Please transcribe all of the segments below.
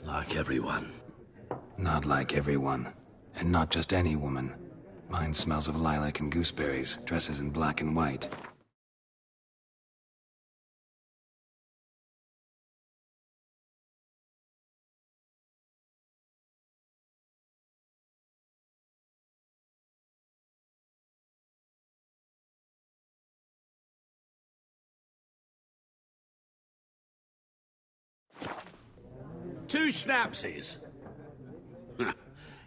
Like everyone. Not like everyone. And not just any woman. Mine smells of lilac and gooseberries, dresses in black and white. Two schnapsies.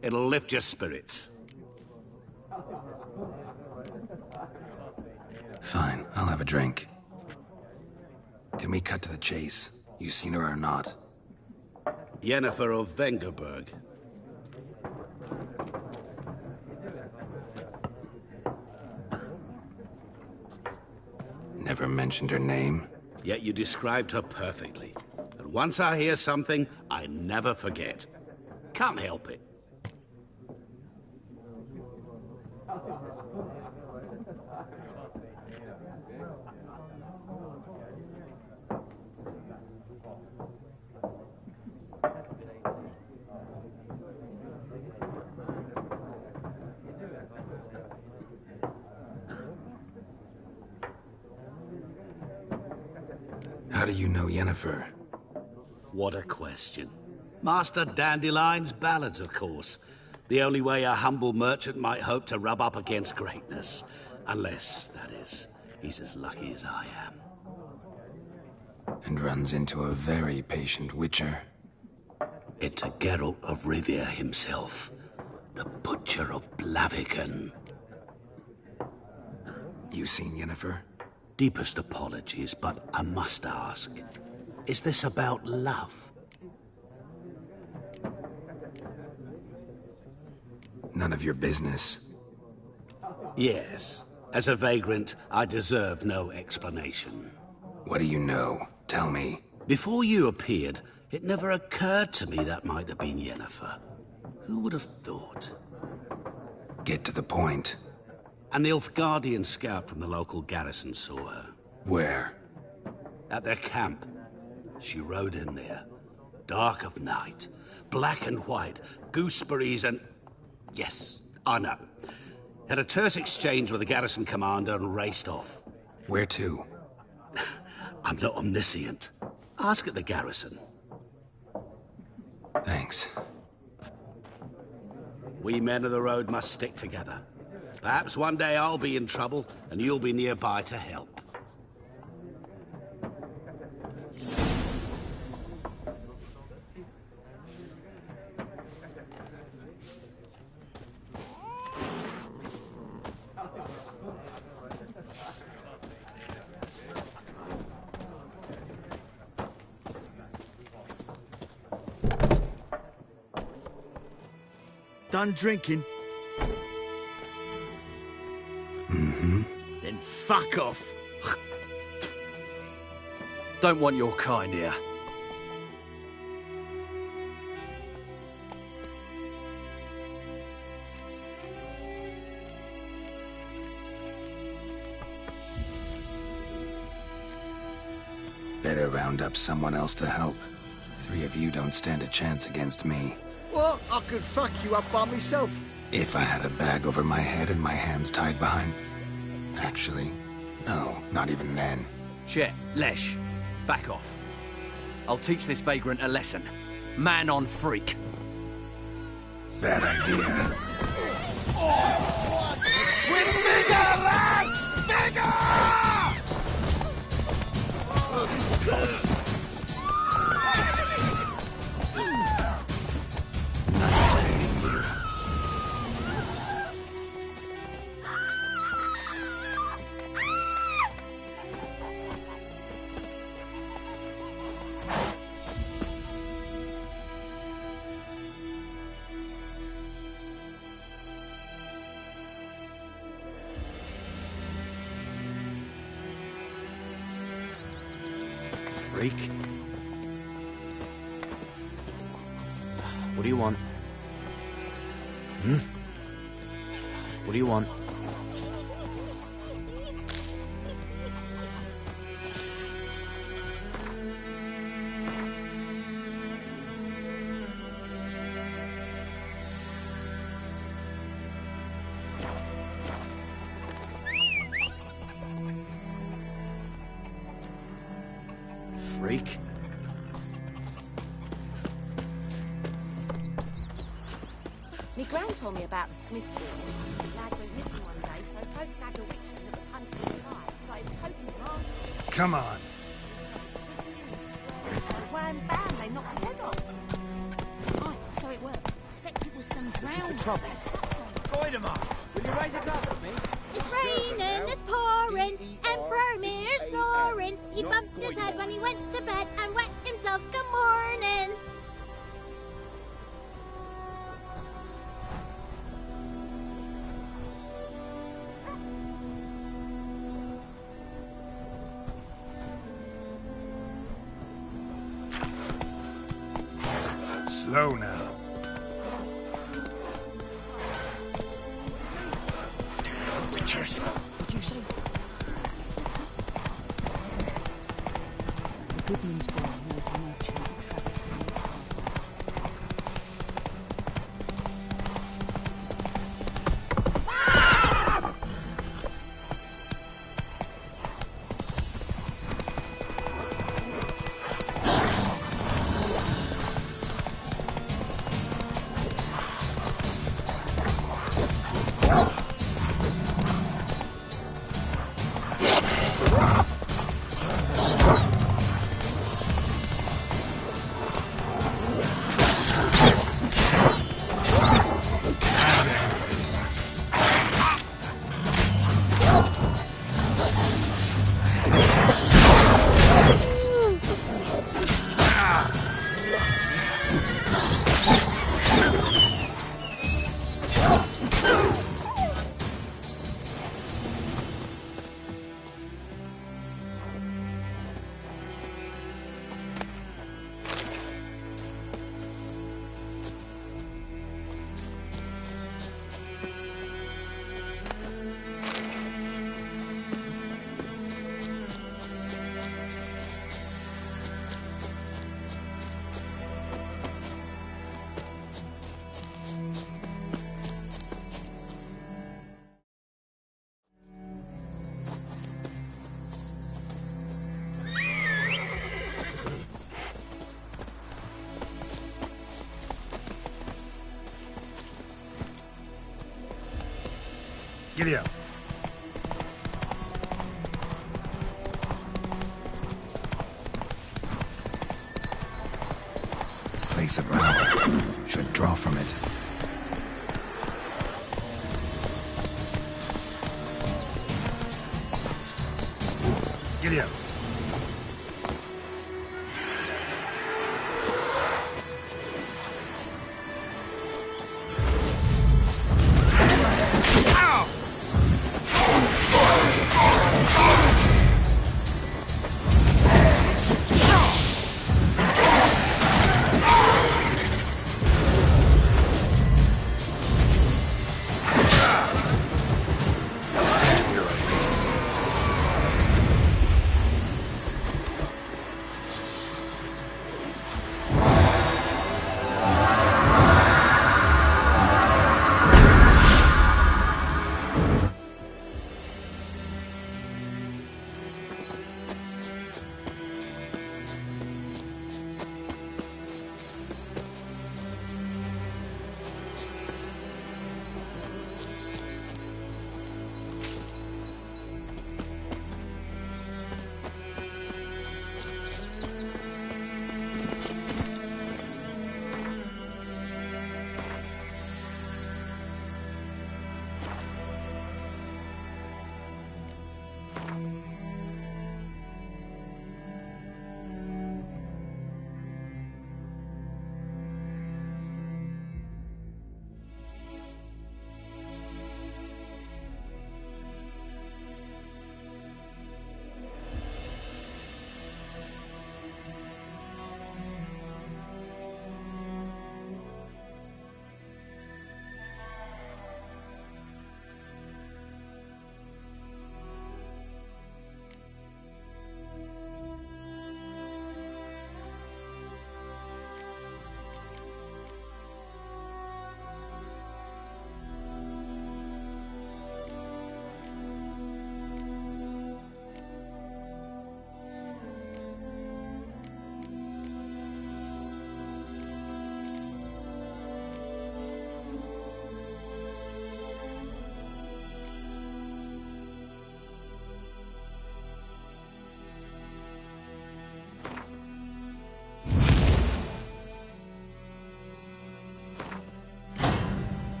It'll lift your spirits. Fine, I'll have a drink. Can we cut to the chase? You seen her or not? Yennefer of Vengerberg. Never mentioned her name. Yet you described her perfectly. And once I hear something, I never forget. Can't help it. How do you know Yennefer? What a question. Master Dandelion's ballads, of course. The only way a humble merchant might hope to rub up against greatness. Unless, that is, he's as lucky as I am. And runs into a very patient witcher. It's a Geralt of Rivia himself. The Butcher of Blaviken. You seen Yennefer? Deepest apologies, but I must ask. Is this about love? None of your business. Yes. As a vagrant, I deserve no explanation. What do you know? Tell me. Before you appeared, it never occurred to me that might have been Yennefer. Who would have thought? Get to the point. An Nilfgaardian scout from the local garrison saw her. Where? At their camp. She rode in there. Dark of night. Black and white. Gooseberries and... Yes, I know. Had a terse exchange with the garrison commander and raced off. Where to? I'm not omniscient. Ask at the garrison. Thanks. We men of the road must stick together. Perhaps one day I'll be in trouble, and you'll be nearby to help. Done drinking? Mm-hmm. Then fuck off. Don't want your kind here. Better round up someone else to help. 3 of you don't stand a chance against me. What? I could fuck you up by myself. If I had a bag over my head and my hands tied behind... Actually, no, not even then. Chet, Lesh, back off. I'll teach this vagrant a lesson. Man on freak. Bad idea. We're bigger, lads! Bigger! Nice meeting you. Freak. What do you want? What do you want? freak. Me gran told me about the Smiths building. Lad went missing one day, so folk nagged a witchman that was hunting the fire. Started poking him arse. Come on. He started twisting and swearing, so wham bam, they knocked his head off. Right, so it worked. Except it was some drowned. trouble. Goidemar, will you raise a glass with me? It's raining, it's pouring, and Vermeer's snoring. He bumped his head when he went to bed and wet himself. Good morning. Slow now. Witchers. Did you say? The Goodman's boy knows a merchant who travelled from the Paradise. Giddy up. Place of power. Should draw from it. Giddy up.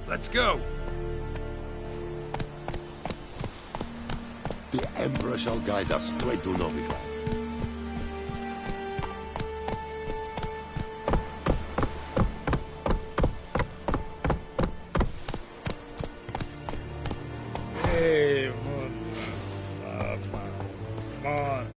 Let's go! The Emperor shall guide us straight to Novigrad. Hey, come on.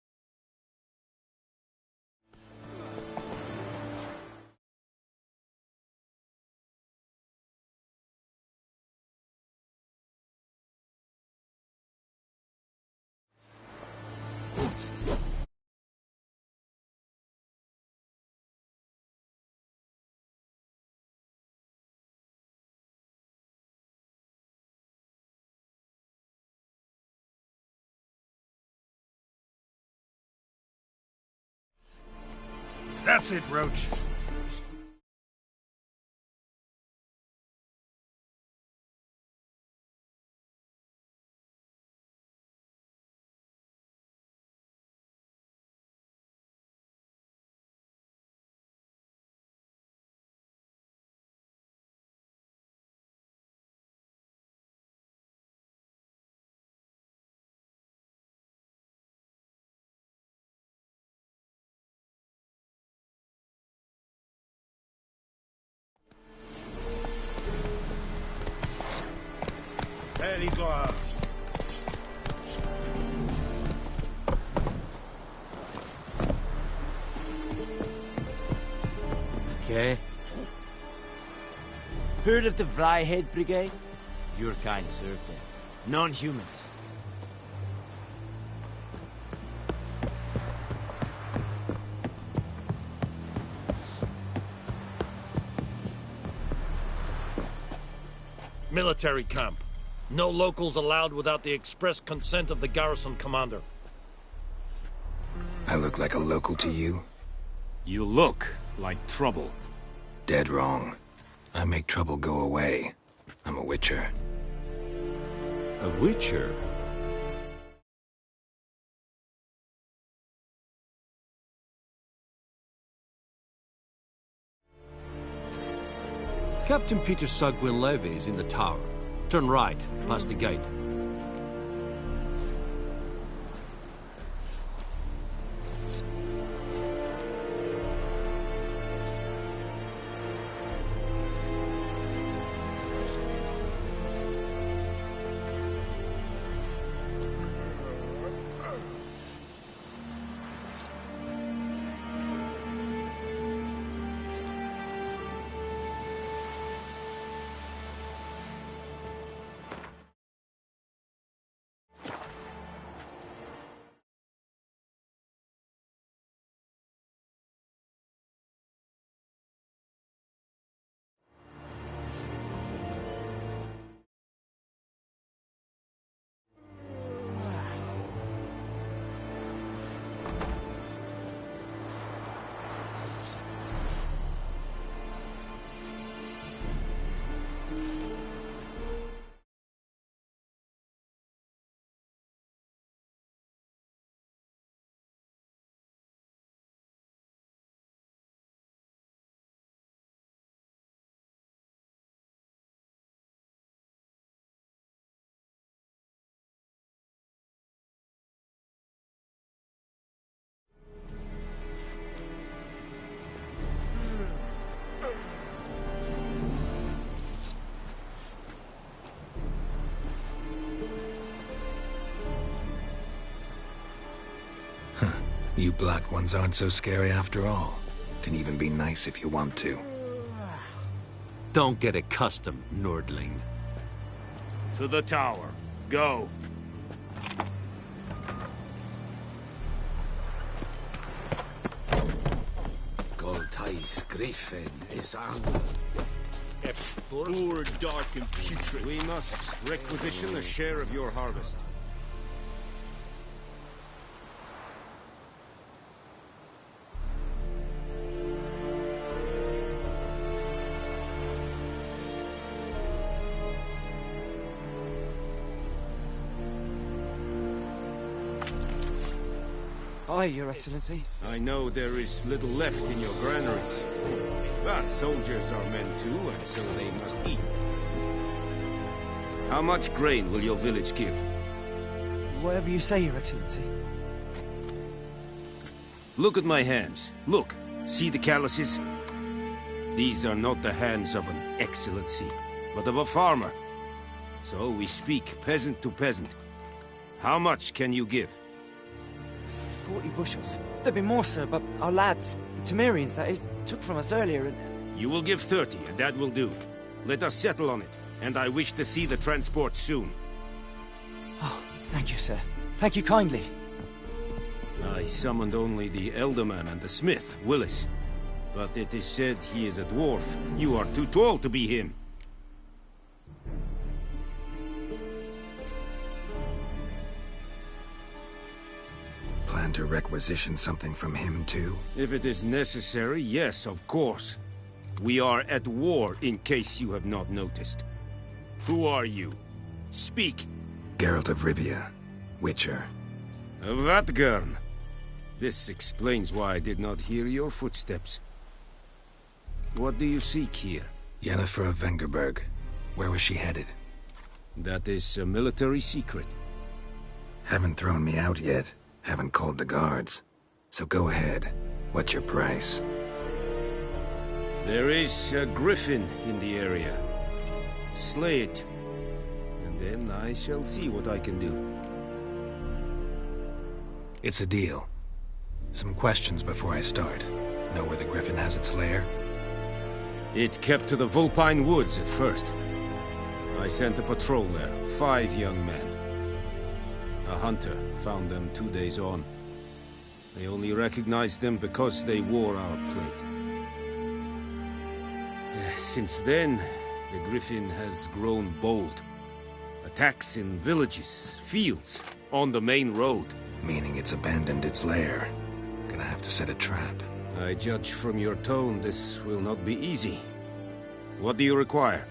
That's it, Roach. Very good. Okay. Heard of the Vryhead Brigade? Your kind served them. Non-humans. Military camp. No locals allowed without the express consent of the garrison commander. I look like a local to you? You look like trouble. Dead wrong. I make trouble go away. I'm a witcher. A witcher? Captain Peter Sugwin Levy is in the tower. Turn right, past the gate. You black ones aren't so scary after all. Can even be nice if you want to. Don't get accustomed, Nordling. To the tower. Go. Goltais Griffin is angry. Poor, dark, and putrid. We must requisition a share of your harvest. Aye, Your Excellency. I know there is little left in your granaries. But soldiers are men too, and so they must eat. How much grain will your village give? Whatever you say, Your Excellency. Look at my hands. Look. See the calluses? These are not the hands of an excellency, but of a farmer. So we speak peasant to peasant. How much can you give? 40 bushels. There'd be more, sir, but our lads, the Temerians, that is, took from us earlier and... You will give 30, and that will do. Let us settle on it, and I wish to see the transport soon. Oh, thank you, sir. Thank you kindly. I summoned only the Elderman and the smith, Willis. But it is said he is a dwarf. You are too tall to be him. Plan to requisition something from him, too? If it is necessary, yes, of course. We are at war, in case you have not noticed. Who are you? Speak! Geralt of Rivia, Witcher. Vatgern. This explains why I did not hear your footsteps. What do you seek here? Yennefer of Vengerberg. Where was she headed? That is a military secret. Haven't thrown me out yet. Haven't called the guards. So go ahead. What's your price? There is a griffin in the area. Slay it. And then I shall see what I can do. It's a deal. Some questions before I start. Know where the griffin has its lair? It kept to the Vulpine Woods at first. I sent a patrol there, 5 young men. A hunter found them 2 days on. They only recognized them because they wore our plate. Since then, the griffin has grown bold. Attacks in villages, fields, on the main road. Meaning it's abandoned its lair. Gonna have to set a trap. I judge from your tone this will not be easy. What do you require?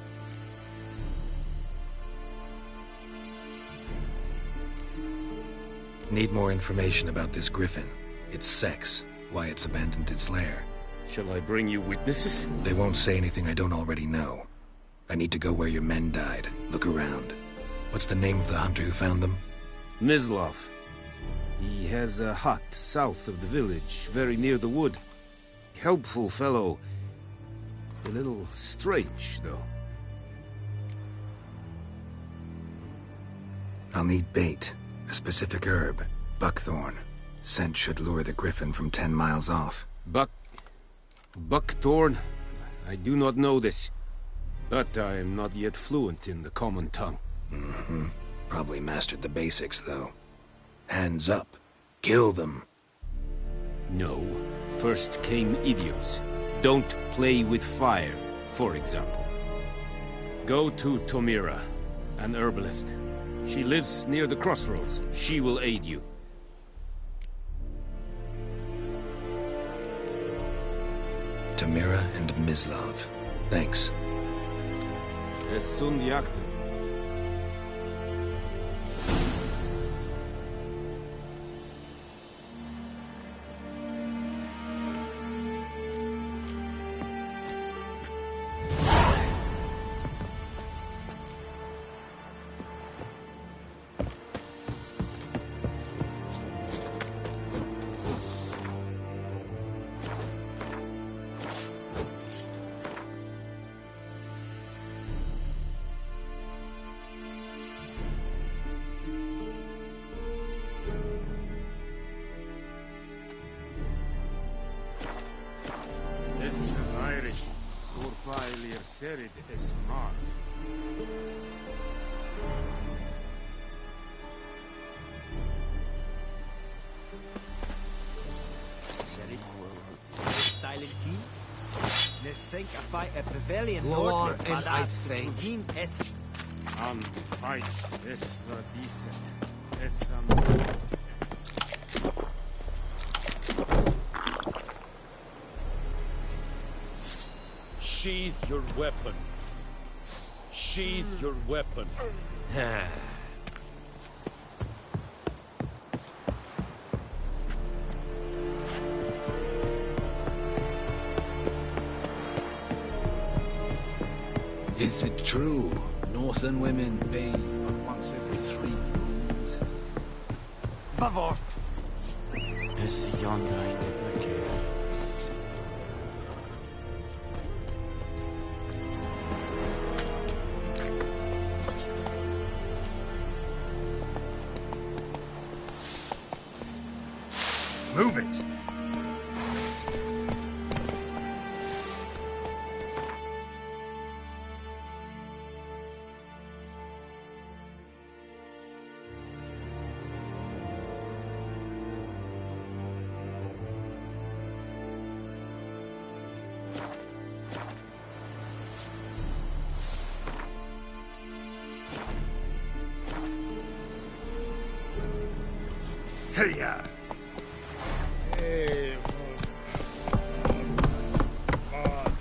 Need more information about this griffin. Its sex, why it's abandoned its lair. Shall I bring you witnesses? They won't say anything I don't already know. I need to go where your men died. Look around. What's the name of the hunter who found them? Mislav. He has a hut south of the village, very near the wood. Helpful fellow. A little strange, though. I'll need bait. A specific herb. Buckthorn. Scent should lure the griffin from 10 miles off. Buckthorn? I do not know this. But I am not yet fluent in the common tongue. Mm-hmm. Probably mastered the basics, though. Hands up. Kill them. No. First came idioms. Don't play with fire, for example. Go to Tomira, an herbalist. She lives near the crossroads. She will aid you. Tamira and Mislav. Thanks. Es sunt jagten. Serid es Marv. Styling keen? Let's think about a pavilion Lore north and I think. An fight. Es war decent. Es Sheathe your weapon. Sheathe your weapon. Is it true? No Northern women bathe but once every 3 moons. Vavort! Esse yonder ain't it, Move it! Hey-ya! Hey, on.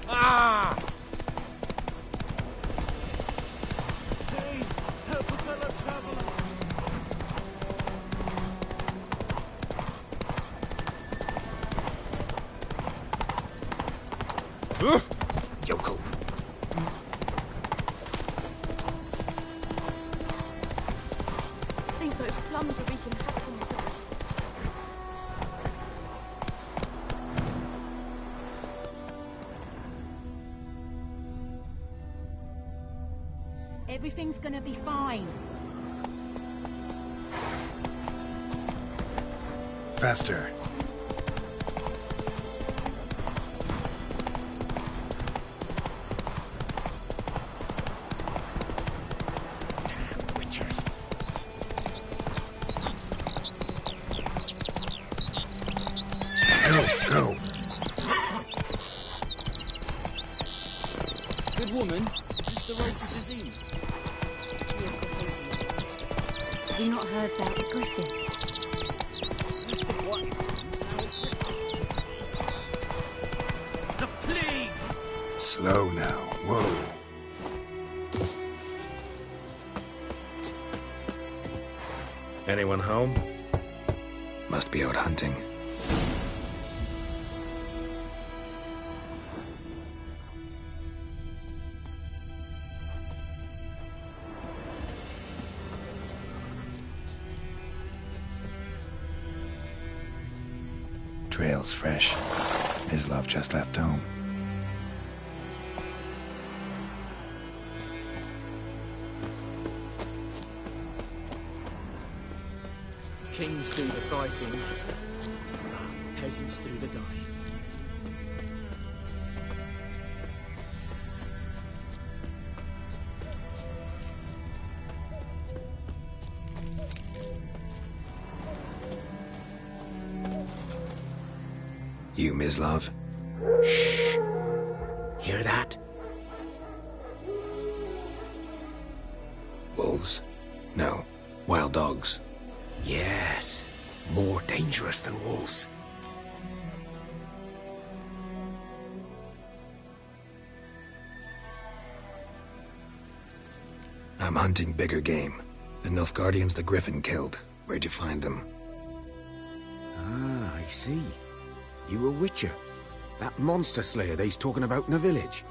Ah! Hey, help a fellow traveler! Yoko. I think those plums are wreaking havoc on the ground. Everything's gonna be fine. Faster. Go. Good woman, is this the road to disease? Have you not heard about the griffin? That's the white ones, now it's the plague! Slow now. Whoa. Anyone home? Must be out hunting. Trail's fresh. Mislav just left home. Kings do the fighting, peasants do the dying. You, Mislav? Shh! Hear that? Wolves? No. Wild dogs. Yes. More dangerous than wolves. I'm hunting bigger game. The Nilfgaardians the Griffin killed. Where'd you find them? Ah, I see. You a witcher. That monster slayer they's talking about in the village.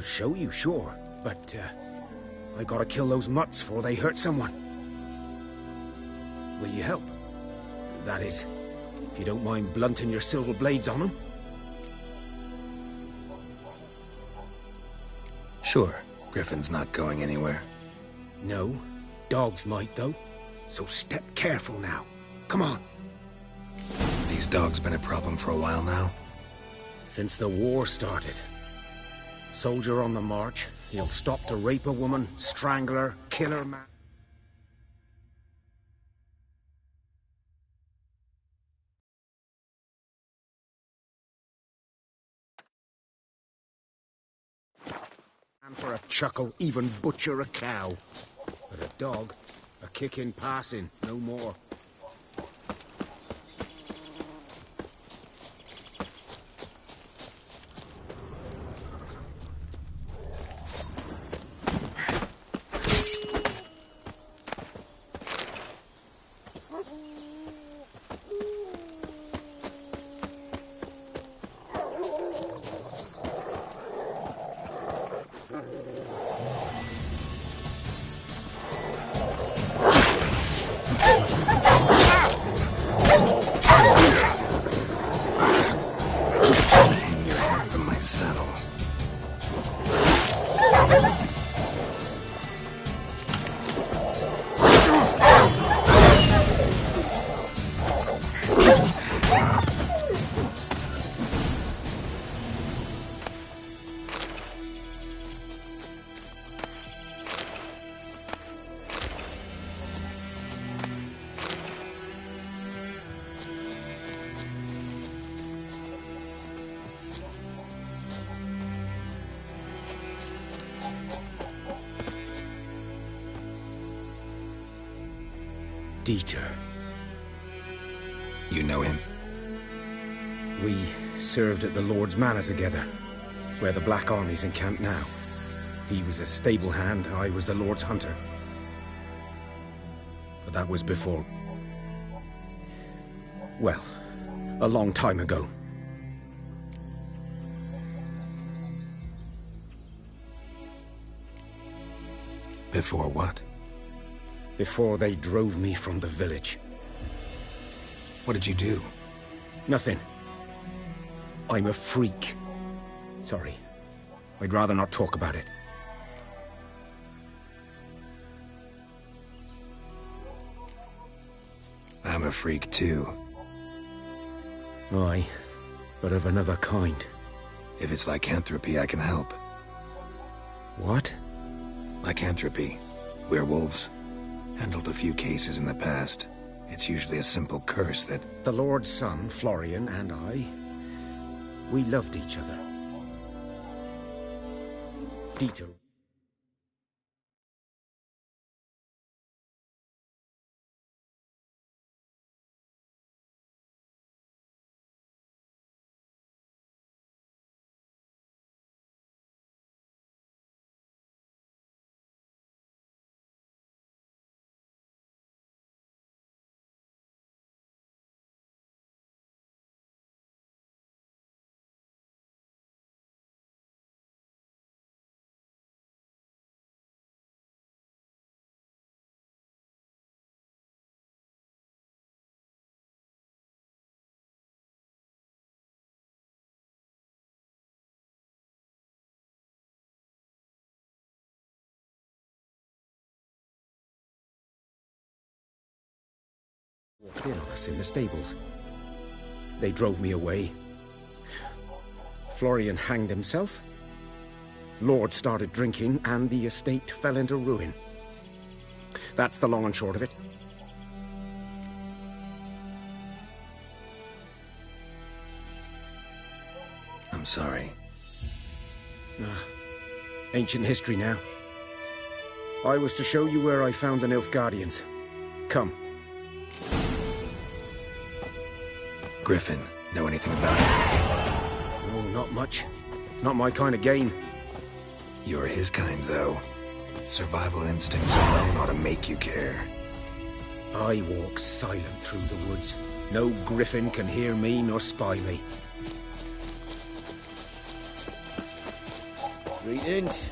I'll show you, sure. But, I gotta kill those mutts before they hurt someone. Will you help? That is, if you don't mind blunting your silver blades on them. Sure. Griffin's not going anywhere. No. Dogs might, though. So step careful now. Come on. These dogs been a problem for a while now? Since the war started. Soldier on the march, he'll stop to rape a woman, strangle her, kill her man. And for a chuckle, even butcher a cow. But a dog, a kick in passing, no more. Dieter. You know him? We served at the Lord's Manor together, where the Black Army's encamped now. He was a stable hand, I was the Lord's hunter. But that was before... well, a long time ago. Before what? Before they drove me from the village. What did you do? Nothing. I'm a freak. Sorry. I'd rather not talk about it. I'm a freak too. Aye, but of another kind. If it's lycanthropy, I can help. What? Lycanthropy. Werewolves. Handled a few cases in the past. It's usually a simple curse that... The Lord's son, Florian, and I... we loved each other. Dieter... walked in on us in the stables. They drove me away. Florian hanged himself. Lord started drinking, and the estate fell into ruin. That's the long and short of it. I'm sorry. Ancient history now. I was to show you where I found the Nilfgaardians. Come. Griffin, know anything about it? Oh, not much. It's not my kind of game. You're his kind, though. Survival instincts alone ought to make you care. I walk silent through the woods. No griffin can hear me nor spy me. Greetings.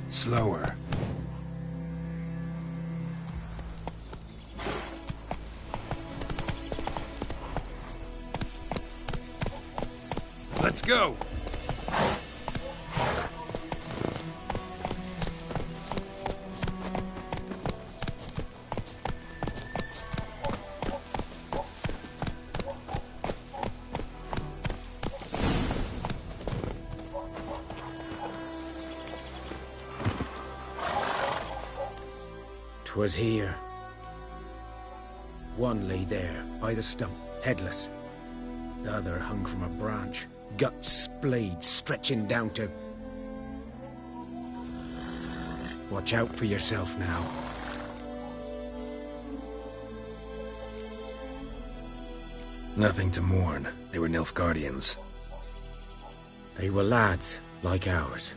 Slower. Let's go! "'Twas here. One lay there, by the stump, headless. The other hung from a branch, guts splayed, stretching down to... Watch out for yourself now." Nothing to mourn. They were Nilfgaardians. They were lads, like ours,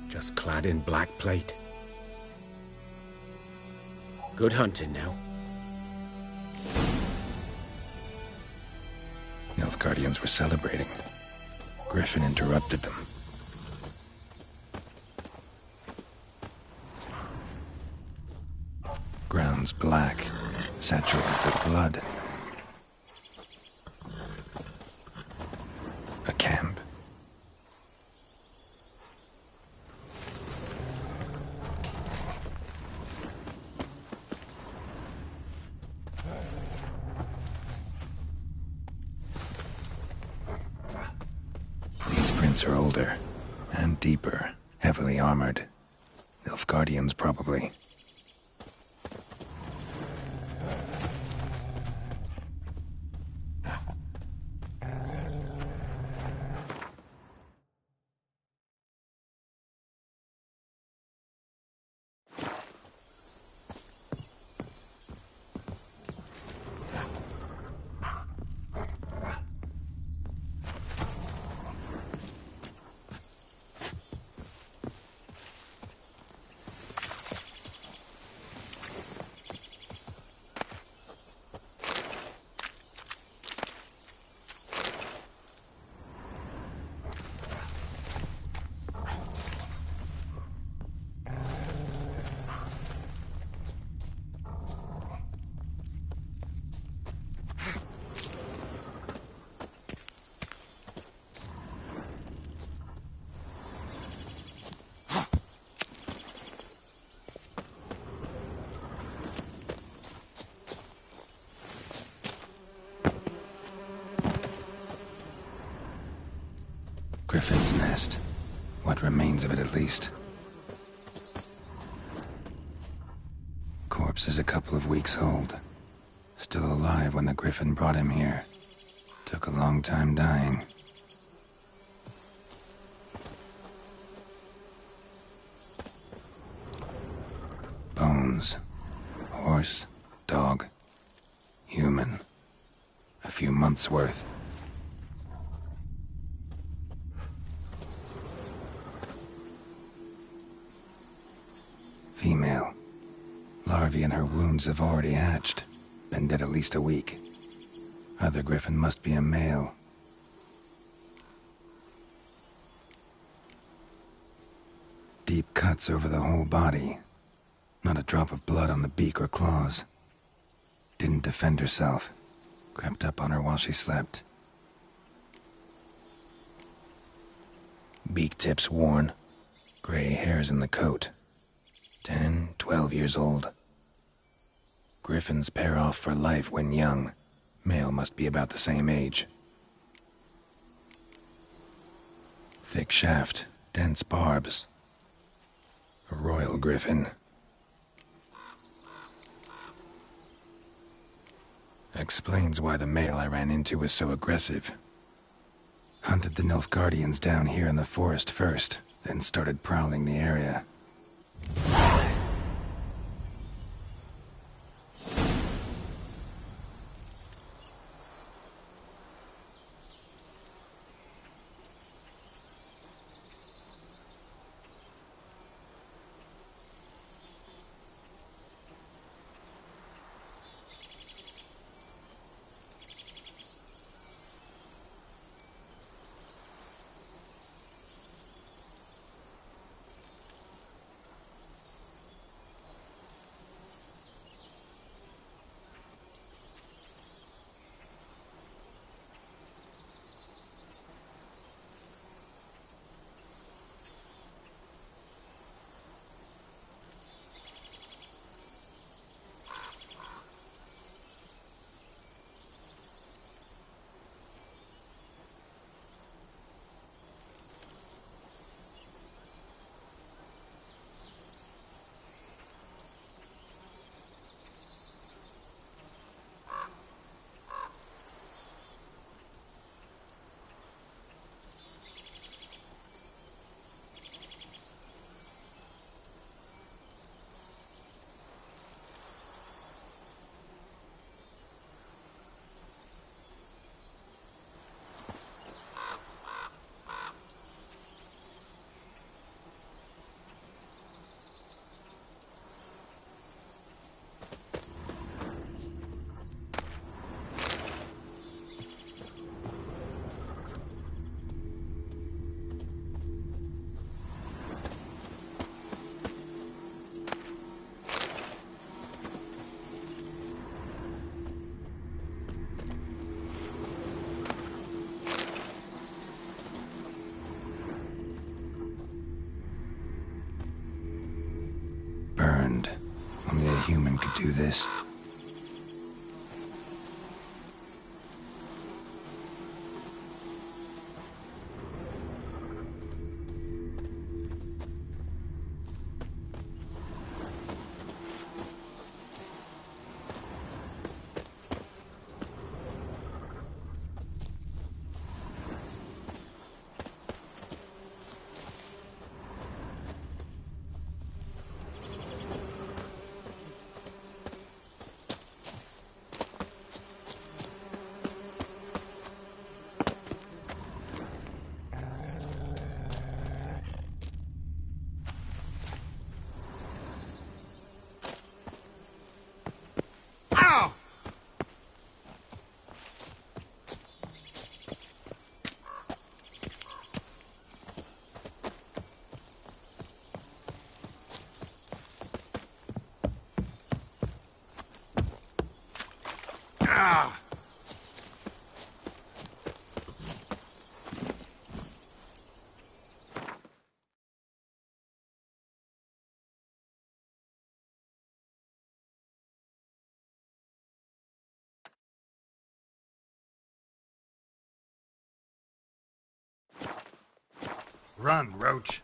just clad in black plate. Good hunting now. Nilfgaardians were celebrating. Griffin interrupted them. Ground's black, saturated with blood. A camp. These prints are older and deeper, heavily armored. Nilfgaardians, probably. Griffin's nest. What remains of it, at least. Corpse is a couple of weeks old. Still alive when the Griffin brought him here. Took a long time dying. Bones. Horse, dog, human. A few months' worth. Female. Larvae in her wounds have already hatched. Been dead at least a week. Other Griffin must be a male. Deep cuts over the whole body. Not a drop of blood on the beak or claws. Didn't defend herself. Crept up on her while she slept. Beak tips worn. Gray hairs in the coat. 10, 12 years old. Griffins pair off for life when young. Male must be about the same age. Thick shaft, dense barbs. A royal griffin. Explains why the male I ran into was so aggressive. Hunted the Nilfgaardians down here in the forest first, then started prowling the area. Burned. Only a human could do this. Run, Roach.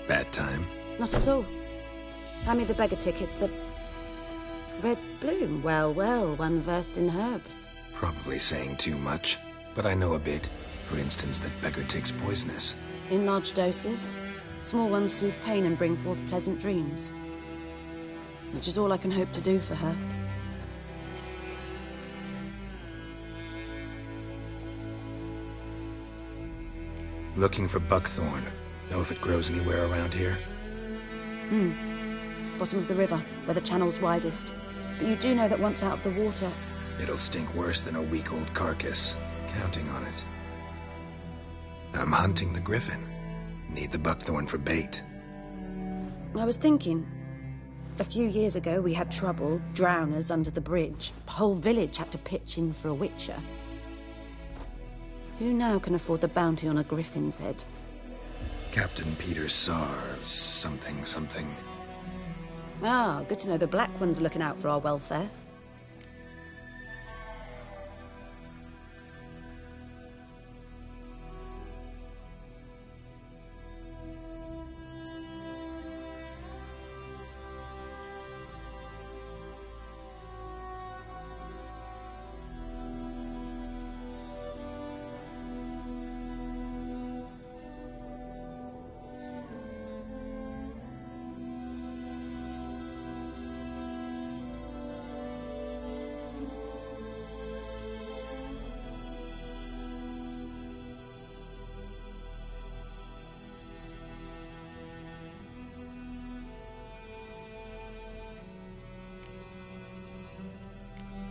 Bad time? Not at all. Hand me the beggar tickets, the red bloom. Well, well, one versed in herbs. Probably saying too much, but I know a bit. For instance, that beggar tick's poisonous. In large doses. Small ones soothe pain and bring forth pleasant dreams. which is all I can hope to do for her. Looking for buckthorn. Know if it grows anywhere around here? Bottom of the river, where the channel's widest. But you do know that once out of the water... It'll stink worse than a week-old carcass. Counting on it. I'm hunting the griffin. Need the buckthorn for bait. I was thinking... A few years ago we had trouble, drowners under the bridge. The whole village had to pitch in for a witcher. Who now can afford the bounty on a griffin's head? Captain Peter Sar... something. Ah, good to know the Black One's looking out for our welfare.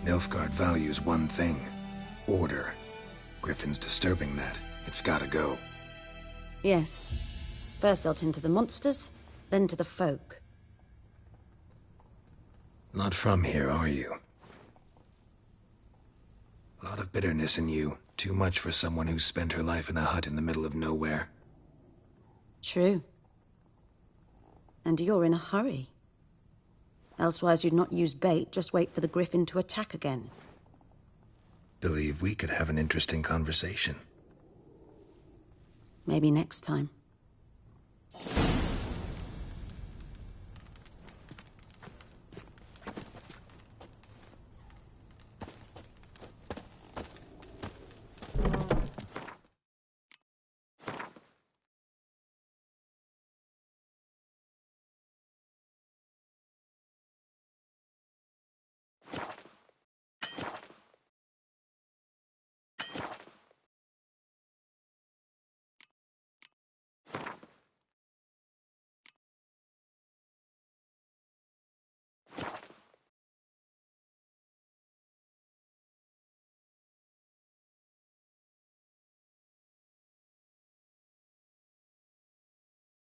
Nilfgaard values one thing. Order. Griffin's disturbing that. It's gotta go. Yes. First they'll tend to the monsters, then to the folk. Not from here, are you? A lot of bitterness in you. Too much for someone who's spent her life in a hut in the middle of nowhere. True. And you're in a hurry. Elsewise you'd not use bait, just wait for the griffin to attack again. Believe we could have an interesting conversation. Maybe next time.